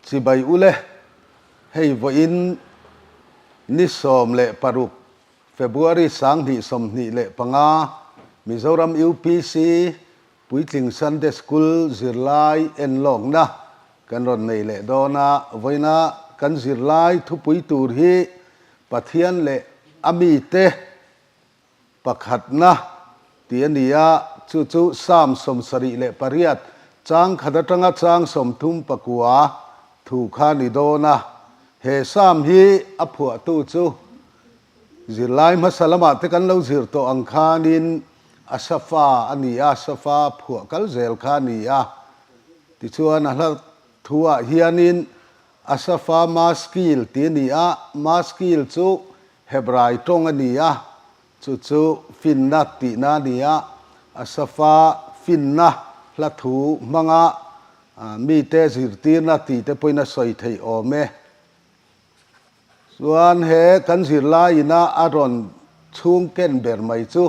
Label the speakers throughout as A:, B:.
A: สิใบอุเลให้วันนิสมเละปารุกเฟบรุอารีสังนิสมนิเละปังอามิโซรัมยูพีซีปุยติงซันเดสคูลจิรไลเอ็นลองนะกันรอนในเละโดนาไว้นะกันจิรไลทุปุยตูรีปัทยันเละอามีเตปักหัดนะเตียนียาจู่ๆสามสมสริเละปริยัดจางขัดจังจางสมทุมปะกัวถูกขานิโดนะเฮสามฮีอภัวตูจูจิรไลมาสลามัตกันเราจิรโตอังคานินอาสฟาอันนี้อาสฟาผัวกัลเซลคานียาที่ชวนนั่นทัวเฮียนินอาสฟามาสกิลตีนียามาสกิลจูเฮบรายตรงอันนี้ยาจู่ฟินนัตตินานียาอาสฟาฟินนะละถูมังะมีเตจิรตีนัตติเตปอยนัสอยไทยอเมส่วนเฮกันจิรไลนะอารอนชุงเกนเบรไม่จู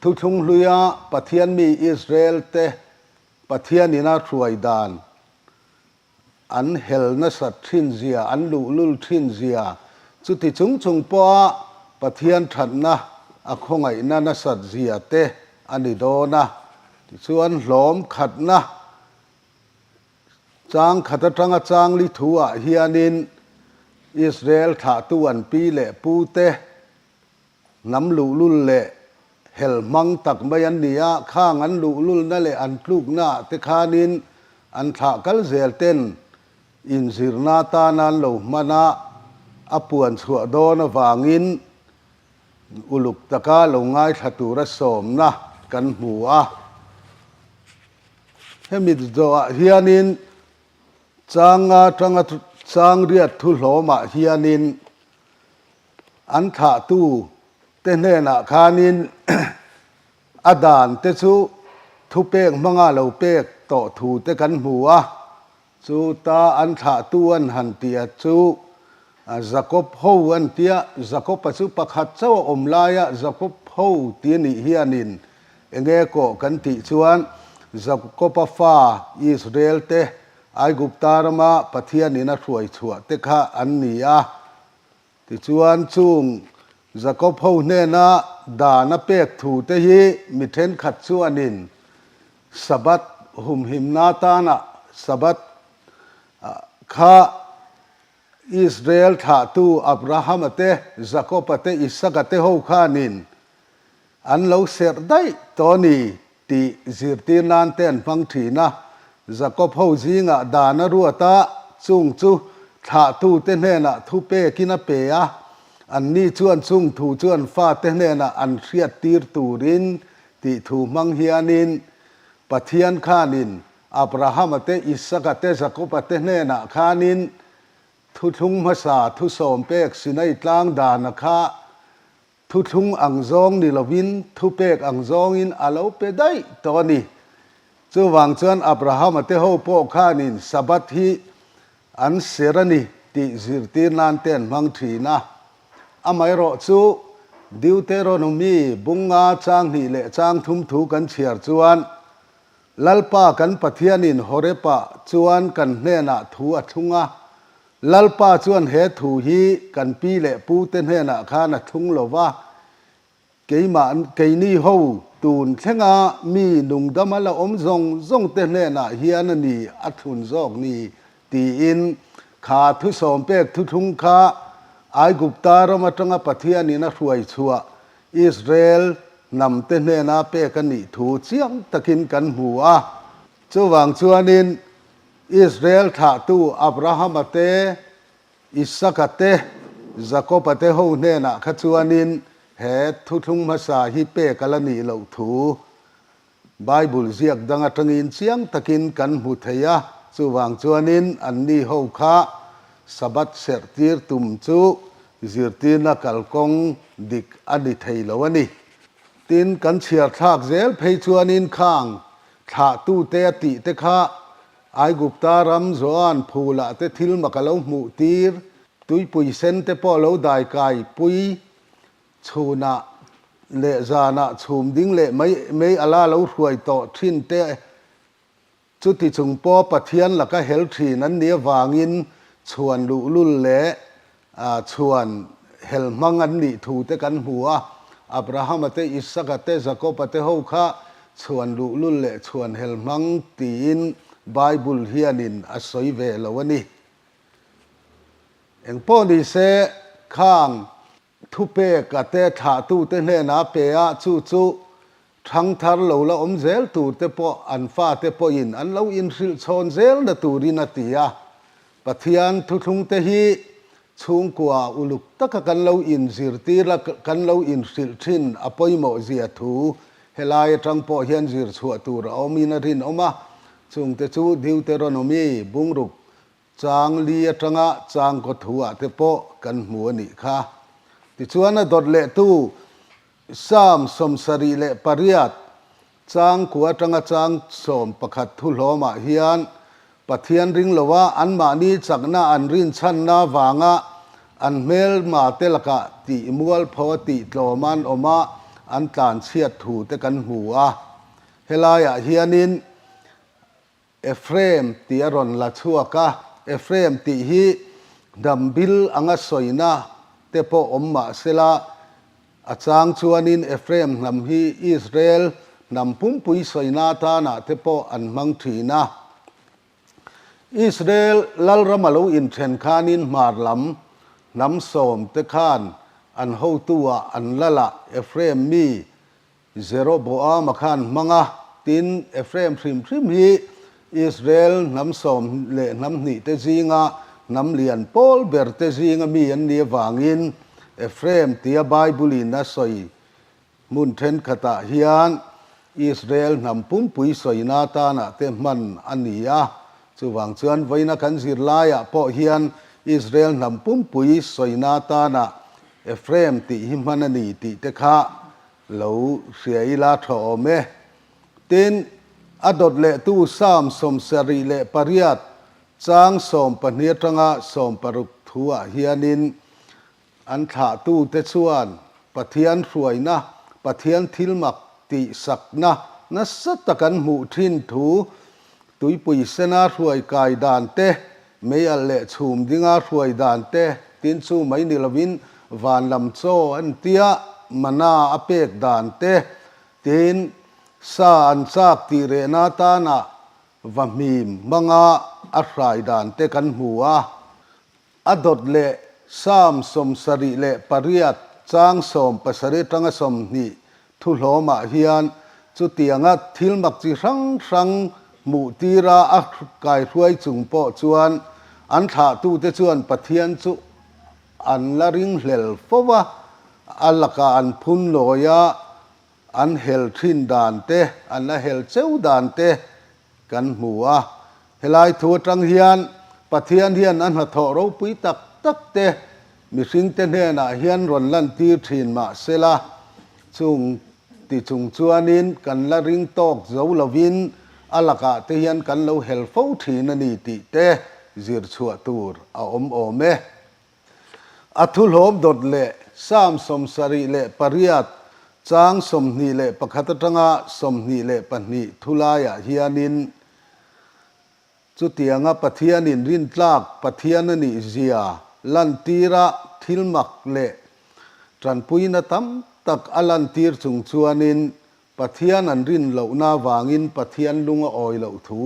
A: ทุกทุ่งลุยาปะเทียนมีอิสราเอลเตปะเทียนนินาทรวยดานอันเฮลนัสทินเซียอันลุลทินเซียจุดที่จุงปอปะเทียนทันนะอคงไอนานัสเซียเตอันนี้โดนะส่วนหลอมขัดนะจางขัดจังจางลิทัวเฮียนินอิสราเอลถาตวนปีเละปูเตน้ำลุลเละเฮลมังตักไม่ยันเนียข้างอันลุลนั่นแหละอันลูกหน้าเตคานินอันถากัลเซลเตนอินสิรนาตานันโลมานะอปวนสวดโดนวางินอุลุกตะกาลงง่ายทัตุระสมนะกันหัวให้มิดโจเฮียนินจางเรียดทุโลมาเฮียนินอันถาตูเตเนนะคานินอดานเตซูทุเปกมังอาเหลาเปกต่อถูเตกันหัวจูตาอันถาตวนหันเตียจูจักบโฮอันเตียจักบปัจจุปักหัดเจ้าอมลายจักบโฮเตียนิเฮียนินเองเอโกกันติชวนจักบฟ้าอิสราเอลเตไอกุปตารมาปะเทียนินาช่วยชัวเตคะอันนี้ติชวนจุงจักบโฮเนนะดานาเปกถูเตฮีมิเทนขัดชวนินสบัดหุมหิมนาตานะสบัดข้าอิสราเอลถาตูอับราฮัมเตจักบเตอิสกเตโฮขานินอันเราเสดได้ตอนนี้ที่จิรตีนานเต้นฟังทีนะจักบโฮจิงะดานารัวตาจุงจูถาตูเตเนนะทุเปกินาเปียอันนี้ชวนซุงถูชวนฟ้าเตเนนะอันเรียดตีรตูรินที่ถูมังเฮียนินปะเทียนขานินอับราฮัมเตอิสกเตจักบเตเนนะขานินทุทุงภาษาทุสมเปกสินัยตลางดานะคะทุทุงอังซองนิลวินทุเปกอังซองอินอาเลาเปได้ตอนนี้จู่วังชวนอับราฮัมเตโฮโปขานินสบัดฮีอันเสรนีติจิรตีนานเต้นมังทีนะอามายรอจู่ดิวเตโรโนมีบุงอาจางนี่เละจางทุมถูกันเชียร์จวนลัลปากันปะเทียนินฮอเรปะจวนกันเนนะถูอัทุงะลัลปาจวนเฮถูฮีกันปีเละปูเตนเฮนะข้านะทุงโลวะเกยมาเกยนี่ฮูตูนเชงามีนุงดามาละอมซงเตนเฮนะเฮียนนี่อัทุนซอกนี่ตีอินขาทุสมเปกทุทุงขาไอกุปตารมาจังปะเทียนินะรวยชัวอิสราเอลนำเตนเฮนะเปกันนี่ถูเจียงตะกินกันหัวจู่วังชวนินอิสราเอลถาตูอับราฮัมเตอิสกเตจักบเตโฮเนนะขจวนินเฮทุทุงภาษาฮิเปกลนีเหล่าถูไบเบิลเรียกดังอัตงินเสียงตะกินกันหุทยาจู่วังชวนินอันนี้โฮคะสบัดเสรตีร์ตุมจูจิรตีนักลกงดิกอดิไทยลวนี่ตินกันเชียร์ทักเซลเพยชวนินข้างถาตูเตติเตคะไอกุปตารำจวนพูละเตทิลมักเลาหมูตีร์ตุยปุยเซนเตปอเลาได้กายปุยชูนะเลจานะชูมดิ้งเลไม่อาลาเลารวยต่อทินเต จุดที่จงปอปะเทียนหลักก็เฮลทีนั้นเนี้ยวางินชวนลุลุลเละชวนเฮลมังอันนี้ถูเตกันหัวอับราฮัมเตอิสกเตจาโกปเตฮูข้าชวนลุลุลเละชวนเฮลมังตีนไบเบิลเฮียนินอสอยเวลวันนี้เอ็งพอดีเสข้างทุเปกเตถาตูเตเนนาเปียจูทั้งทาร์โลละเซลตูเตปออันฟ้าเตปออินอันเราอินสิลชอนเซลนตูรินาติยาปัทยันทุทุงเตฮีชุงกัวอุลุกตะกันเราอินสิรตีละกันเราอินสิลชินอปอยโมเซียทูเฮลายจังปอเฮียนสิรชัวตูเราเอามีนารินออกมาชุงเตจูดิวเตโรโนมีบุงรุกจางเลียจังะจางกถัวเตปอกันหัวนี่ค่ะติชวนดดเลตูสามสมสรีเลปริยัตจางกัวจังจางสมประคัดทุลมาเฮียนปะเทียนริงลว่าอันมานีจักนาอันรินชันนาวางะอันเมลมาเตลกะติมัวลพอติโลมันอมาอันตานเชียดถูเตกันหัวเฮลายะเฮียนินเอฟเรมตีอรอนละชัวกะเอฟเรมติฮีดัมบิลอังสอยนาเตปออมมาเซลาอาจารย์ชวนินเอฟเรมนำฮีอิสราเอลนำปุ่มปุยสอยนาตานาเตปออันมังทีนาอิสราเอลลัลรามาลูอินเทนคานินมาร์ลัมนำสมเตคานอันฮูตัวอันละละเอฟเรมมีเซโรโบอามาคานมังะตินเอฟเรมพริมฮีอิสราเอลนำสมเลนำนิเตจิงะนำเลียนปอลเบร์เตจิงะมีอันเนียวางินเอฟเรมเตียไบเบิลินาสอยมุนเทนขตาฮิอันอิสราเอลนำปุ่มปุยสอยนาตานาเตมันอันนี้จูวังชวนไว้นักันสิรลายพอฮิอันอิสราเอลนำปุ่มปุยสอยนาตานาเอฟเรมติหิมันนีติเตคะเหลาเสียอิลาทอเมเต็นอดดเลตูสามสมสรีเลปริยัตจางสมปเนียตงะสมปรุกทัวฮิอานินอันถาตูเตชวนปะเทียนสวยนะปะเทียนทิลมักติสักนะนัสตะกันหมู่ทินถูตุยปุยเสนาสวยกายดานเตไม่อัลเลชุมดิงาสวยดานเตตินซูไม่นิลวินวานลำโซอันเตียมนาอเปกดานเตตินซาอันซากติเรนาตานะวะมีมมังอาอัตรายดานเตกันหัวอดดเลสามสมสรีเลปริยัตจางสมปสริตังสมนี่ทุโลมาเฮียนจุติยงัดทิลมักจิรังมุตีราอักกายรวยจุงปอจวนอันถาตูเตจวนปะเทียนจุอันละริงเหลฟวะอัลละกาอันพุนโลยาอันเฮลทินดานเตอันละเฮลเซวดานเตกันหัวเฮลายทัวจังเฮียนปะเทียนเฮียนอันหัทอเราปุยตักเตมีสิ่งเตเนน่ะเฮียนรอนลันตีทินมาเซลาจุงติจุงจวนินกันละริงตอกเจ้าลวินอัลกะเทียนกันเราเฮลฟูทีนันติเตจิรชัวตูร์อาอมโอเมอัทุลโฮมดดเลสามสมสรีเลปริยัตจางสมนีเลปะคัตตังะสมนีเลปนีทุลายะเฮียนินจุติยงะปะเทียนินรินตลากปะเทียนนิเซียลันตีระทิลมักเลตรันปุยนตัมตักอลันตีร์จุงชวนินปะเทียนอันรินเหล่านาวางินปะเทียนลุงออยเหล่าถู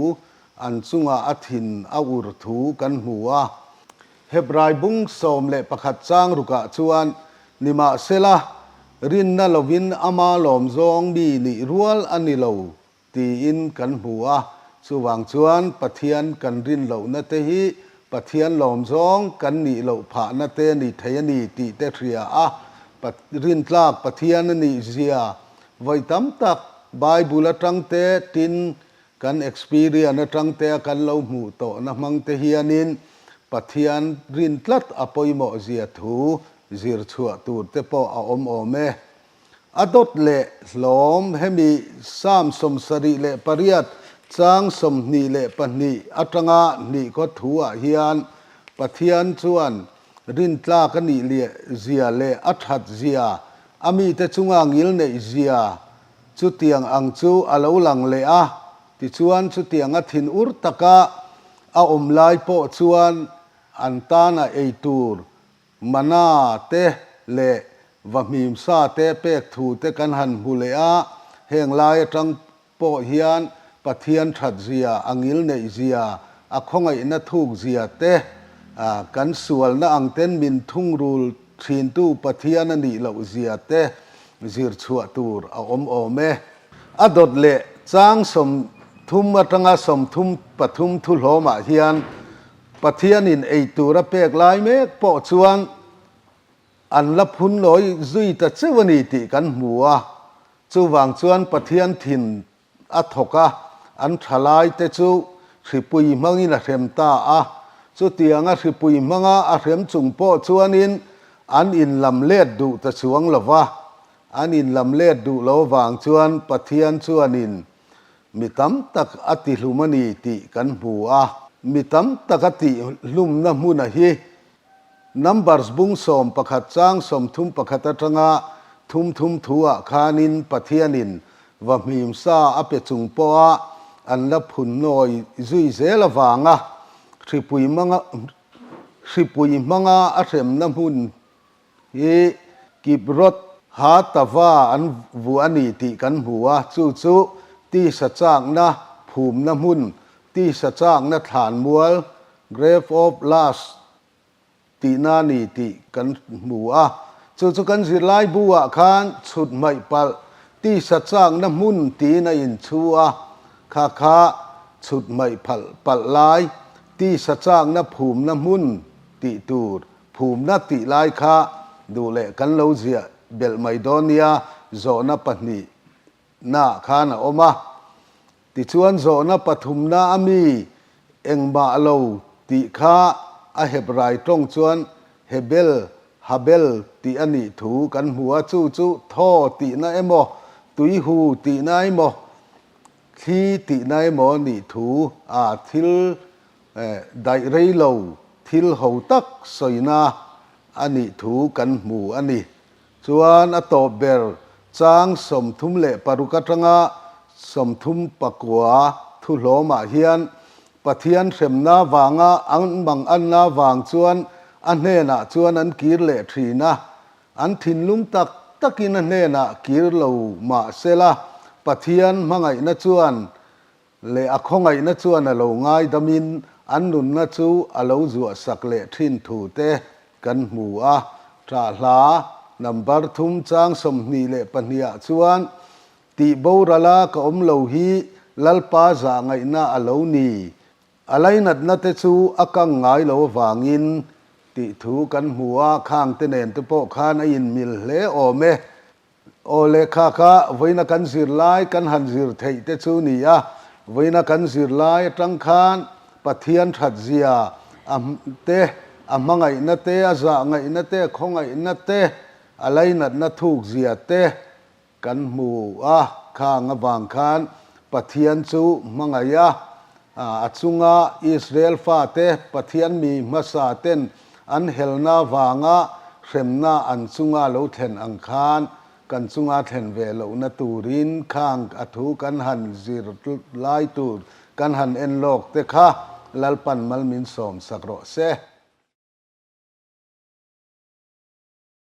A: อันสุงอาอัถินอาอุรถูกันหัวเฮบรายบุงสมเลปะขัดจางรุกะชวนนิมาเซลารินนาลวินอามาลอมซองบีนิรัวลอันนิเหล่าตีอินกันหัวสุวังชวนปะเทียนกันรินเหล่านาเตหิปะเทียนลอมซองกันนิเหล่าผานาเตนิเทยนีติเตเทียปะรินตลากปะเทียนนิเซียไว้ตั้มตักไบเบิลจังเตตินกัน experience จังเตกันเล่าหมู่โตนะมังเตฮียนินปะเทียนรินตลัดอปอยโมเซียถูจิรชัวตูเตปออาอมโอเมอดดเลลอมเฮมีสามสมสรีเลปริยัตจางสมนีเลปนีอัตงะนีก็ถัวเฮียนปะเทียนชวนรินตลากันนีเลเซียเลอัตหัดเซียอามีแต่จุงอังยิลเนเซียจุดเตียงอังจูอาลาลังเลอะ ti chuan chu tianga thin ur taka a om lai po chuan an tana eitur mana te le vamim sa te pek thu te kan han hule a heng lai atang po hian pathian that zia angil nei zia a khongai na thuk zia te kan sual na angten min thung rul thin tu pathian ani lo zia te zir chua tur a om ome adot le chang som thum atanga som thum pathum thu hloma hian pathian in eitura pek lai mek po chuan an la phun loi zui ta chewani ti kan hmua chu wang chuan pathian thin a thoka an thalai te chu hripui hmangin a hrem ta a chu tianga hripui hmanga a hrem chung po chuanin an in lam let du ta chuang lova an in lam let du lo wang chuan pathian chuanin mitam tak ati hlumani ti kan hmua mitam tak ati hlum na hmuna hi numbers bung som pakhat chang som thum pakhat atanga thum thua khanin pathianin vamhim sa ape chung po a an la phun noi zui zela wanga hripui manga a hrem na hmun hi kibrot ha tawa an vu ani ti kan hmua chu ti sa chang na phum na hmun ti sa chang na than mual grave of last ti na ni ti kan hmua chu kan zir lai buwa khan chut mai pal ti sa chang na hmun ti na in chua kha chut mai pal lai ti sa chang na phum na hmun ti tur phum na ti lai kha du le kan lo zia bel maidonia zona pahni na khana oma ti chuan zona pathum na ami engma lo ti kha a hebrai tong chuan habel ti ani thu kan hmua chu tho ti na emo tui hu ti na emo khi ti na emo ni thu a thil dai rei lo thil ho tak soina ani thu kan hmu ani chuan a to ber chang som thum le parukatanga som thum pakwa thu hloma hian pathian hremna wanga an bang an na wang chuan an hena chuan an kir le thina an thinlum takin an hena kir lo ma sela pathian mangai na chuan le akhongai na chuan a lo ngai damin an nun na chu a lo zuwa sak le thin thu te kan hmu a tra hla number thum chang som ni le pahnia chuan ti borala ka om lo hi lalpa za ngai na a lo ni alainat na te chu akang ngai lo wangin ti thu kan hmua khang te nen te po khan a in mil hle ome ole kha voina kan zir lai kan han zir thei te chu ni a voina kan zir lai tang khan pathian that zia am te amangai na te aza ngai na te khongai na te alainat na thuk zia te kan hmu a khang awang khan pathian chu mangaya achunga Israel fa te pathian mi masa ten an helna wanga hremna an chunga lo thlen ang khan kan chunga thlen ve lo na turin khang athu kan han zir lai tur kan han enlok te kha lalpan malmin som sakro se